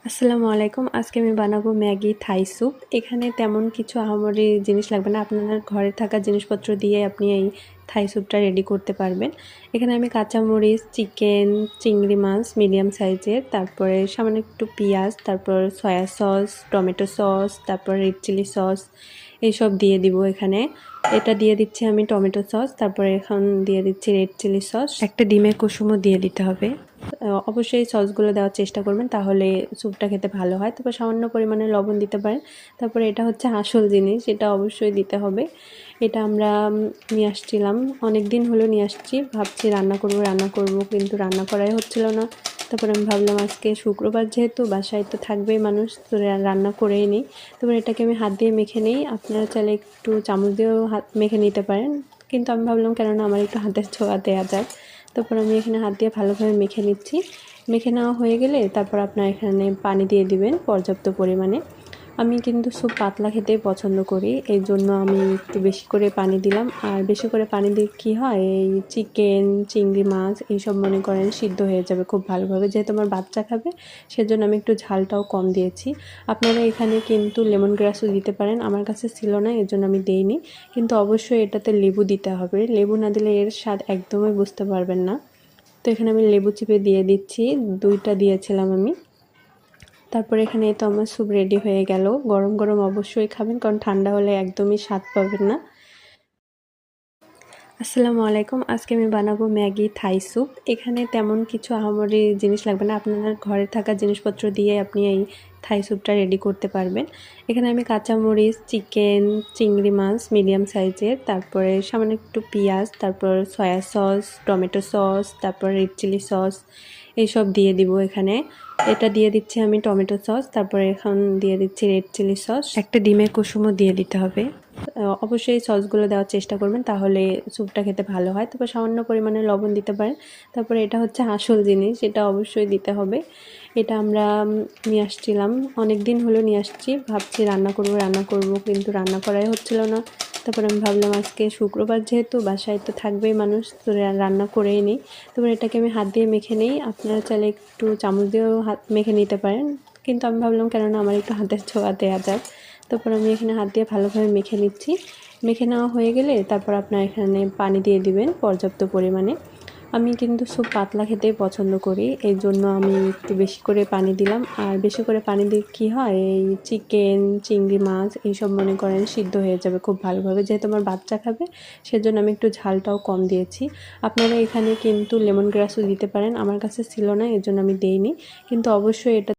আসসালামু আলাইকুম। আজকে আমি বানাবো ম্যাগি থাই স্যুপ। এখানে তেমন কিছু আহামরি জিনিস লাগবে না। আপনার ঘরে থাকা জিনিসপত্র দিয়ে আপনি এই থাই স্যুপটা রেডি করতে পারবেন। এখানে আমি কাঁচামরিচ, চিকেন, চিংড়ি মাছ মিডিয়াম সাইজের, তারপরে সামান্য একটু পেঁয়াজ, তারপর সয়া সস, টমেটো সস, তারপর রেড চিলি সস এইসব দিয়ে দিব এখানে। এটা দিয়ে দিচ্ছি আমি টমেটো সস, তারপরে এখন দিয়ে দিচ্ছি রেড চিলি সস। একটা ডিমের কুসুমও দিয়ে দিতে হবে। অবশ্যই সসগুলো দেওয়ার চেষ্টা করবেন, তাহলে স্যুপটা খেতে ভালো হয়। তারপর সামান্য পরিমাণে লবণ দিতে পারেন। তারপরে এটা হচ্ছে আসল জিনিস, এটা অবশ্যই দিতে হবে। এটা আমরা নিয়ে আসছিলাম, অনেক দিন হলো নিয়ে আসছি। ভাবছি রান্না করব, কিন্তু রান্না করাই হচ্ছিল না। তারপরে আমি ভাবলাম আজকে শুক্রবার, যেহেতু বাসায় তো থাকবেই মানুষ, তো রান্না করেই নিই। তারপরে এটাকে আমি হাত দিয়ে মেখে নিই। আপনারা চাইলে একটু চামচ দিয়েও হাত মেখে নিতে পারেন, কিন্তু আমি ভাবলাম কেননা আমার একটু হাতের ছোঁয়া দেওয়া যাক। তারপর আমি এখানে হাত দিয়ে ভালোভাবে মেখে নিচ্ছি। মেখে নেওয়া হয়ে গেলে তারপর আপনার এখানে পানি দিয়ে দিবেন পর্যাপ্ত পরিমাণে। আমি কিন্তু স্যুপ পাতলা খেতেই পছন্দ করি, এই জন্য আমি একটু বেশি করে পানি দিলাম। আর বেশি করে পানি দিয়ে কী হয়, এই চিকেন, চিংড়ি মাছ এইসব মনে করেন সিদ্ধ হয়ে যাবে খুব ভালোভাবে। যেহেতু আমার বাচ্চা খাবে, সেজন্য আমি একটু ঝালটাও কম দিয়েছি। আপনারা এখানে কিন্তু লেমন গ্রাসও দিতে পারেন, আমার কাছে ছিল না, এর জন্য আমি দেইনি। কিন্তু অবশ্যই এটাতে লেবু দিতে হবে, লেবু না দিলে এর স্বাদ একদমই বুঝতে পারবেন না। তো এখানে আমি লেবু চিপে দিয়ে দিচ্ছি, 2টা দিয়েছিলাম আমি। তারপর এখানে তো আমার স্যুপ রেডি হয়ে গেল। গরম গরম অবশ্যই খাবেন, কারণ ঠান্ডা হলে একদমই স্বাদ পাবেন না। আসসালামু আলাইকুম। আজকে আমি বানাবো ম্যাগি থাই স্যুপ। এখানে তেমন কিছু আহামরি জিনিস লাগবে না। আপনার ঘরে থাকা জিনিসপত্র দিয়ে আপনি এই থাই স্যুপটা রেডি করতে পারবেন। এখানে আমি কাঁচামরিচ, চিকেন, চিংড়ি মাছ মিডিয়াম সাইজের, তারপরে সামান্য একটু পেঁয়াজ, তারপর সয়া সস, টমেটো সস, তারপর রেড চিলি সস এইসব দিয়ে দিব এখানে। এটা দিয়ে দিচ্ছি আমি টমেটো সস, তারপরে এখন দিয়ে দিচ্ছি রেড চিলি সস। একটা ডিমের কুসুমও দিয়ে দিতে হবে। অবশ্যই সসগুলো দেওয়ার চেষ্টা করবেন, তাহলে স্যুপটা খেতে ভালো হয়। তারপর সামান্য পরিমাণে লবণ দিতে পারেন। তারপরে এটা হচ্ছে আসল জিনিস, এটা অবশ্যই দিতে হবে। এটা আমরা নিয়ে আসছিলাম, অনেক দিন হলো নিয়ে আসছি। ভাবছি রান্না করব, কিন্তু রান্না করাই হচ্ছিল না। তারপরে আমি ভাবলাম আজকে শুক্রবার, যেহেতু বাসায় তো থাকবেই মানুষ, তো রান্না করেই নিই। তারপরে এটাকে আমি হাত দিয়ে মেখে নিই। আপনারা চাইলে একটু চামচ দিয়েও হাত মেখে নিতে পারেন, কিন্তু আমি ভাবলাম কেননা আমার একটু হাতের ছোঁয়া দেওয়া যাক। তারপর আমি এখানে হাত দিয়ে ভালোভাবে মেখে নিচ্ছি। মেখে নেওয়া হয়ে গেলে তারপর আপনার এখানে পানি দিয়ে দিবেন পর্যাপ্ত পরিমাণে। আমি কিন্তু স্যুপ পাতলা খেতেই পছন্দ করি, এই জন্য আমি একটু বেশি করে পানি দিলাম। আর বেশি করে পানি দিয়ে কী হয়, এই চিকেন, চিংড়ি মাছ এইসব মনে করেন সিদ্ধ হয়ে যাবে খুব ভালোভাবে। যেহেতু আমার বাচ্চা খাবে, সেজন্য আমি একটু ঝালটাও কম দিয়েছি। আপনারা এখানে কিন্তু লেমন গ্রাসও দিতে পারেন, আমার কাছে ছিল না, এর জন্য আমি দেইনি। কিন্তু অবশ্যই এটা